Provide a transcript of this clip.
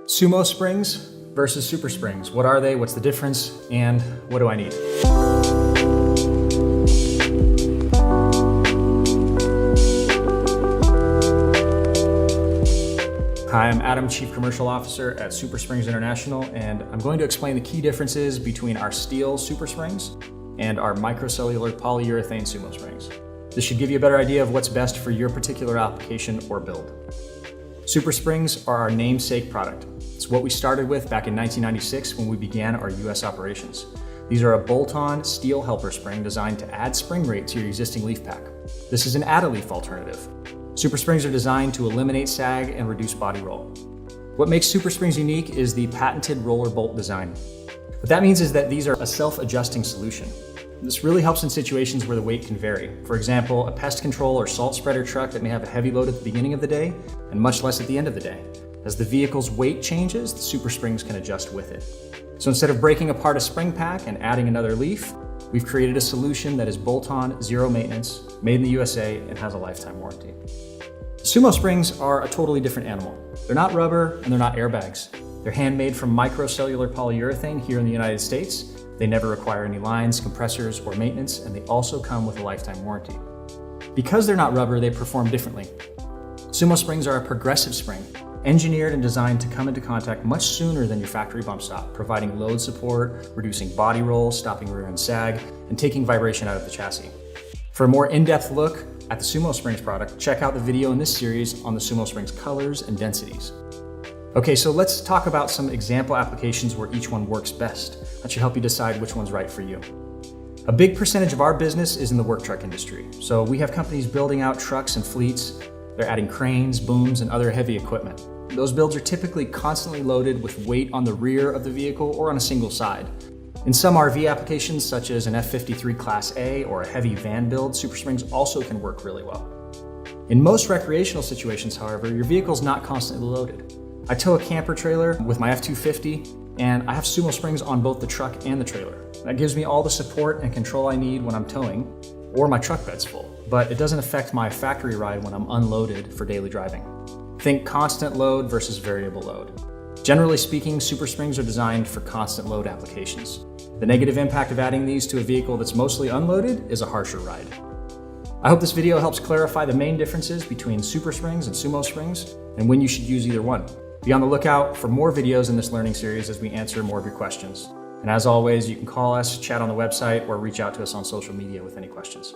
SumoSprings versus SuperSprings. What are they? What's the difference? And what do I need? Hi, I'm Adam, Chief Commercial Officer at SuperSprings International, and I'm going to explain the key differences between our steel SuperSprings and our micro-cellular polyurethane SumoSprings. This should give you a better idea of what's best for your particular application or build. SuperSprings are our namesake product. It's what we started with back in 1996 when we began our US operations. These are a bolt-on steel helper spring designed to add spring rate to your existing leaf pack. This is an add-a-leaf alternative. SuperSprings are designed to eliminate sag and reduce body roll. What makes SuperSprings unique is the patented roller bolt design. What that means is that these are a self-adjusting solution. This really helps in situations where the weight can vary. For example, a pest control or salt spreader truck that may have a heavy load at the beginning of the day and much less at the end of the day. As the vehicle's weight changes, the SuperSprings can adjust with it. So instead of breaking apart a spring pack and adding another leaf, we've created a solution that is bolt-on, zero maintenance, made in the USA, and has a lifetime warranty. SumoSprings are a totally different animal. They're not rubber and they're not airbags. They're handmade from micro-cellular polyurethane here in the United States. They never require any lines, compressors, or maintenance, and they also come with a lifetime warranty. Because they're not rubber, they perform differently. SumoSprings are a progressive spring, engineered and designed to come into contact much sooner than your factory bump stop, providing load support, reducing body roll, stopping rear end sag, and taking vibration out of the chassis. For a more in-depth look at the SumoSprings product, check out the video in this series on the SumoSprings colors and densities. Okay, so let's talk about some example applications where each one works best. That should help you decide which one's right for you. A big percentage of our business is in the work truck industry. So we have companies building out trucks and fleets. They're adding cranes, booms, and other heavy equipment. Those builds are typically constantly loaded with weight on the rear of the vehicle or on a single side. In some RV applications, such as an F53 Class A or a heavy van build, SuperSprings also can work really well. In most recreational situations, however, your vehicle's not constantly loaded. I tow a camper trailer with my F250, and I have SumoSprings on both the truck and the trailer. That gives me all the support and control I need when I'm towing, or my truck bed's full, but it doesn't affect my factory ride when I'm unloaded for daily driving. Think constant load versus variable load. Generally speaking, SuperSprings are designed for constant load applications. The negative impact of adding these to a vehicle that's mostly unloaded is a harsher ride. I hope this video helps clarify the main differences between SuperSprings and SumoSprings and when you should use either one. Be on the lookout for more videos in this learning series as we answer more of your questions. And as always, you can call us, chat on the website, or reach out to us on social media with any questions.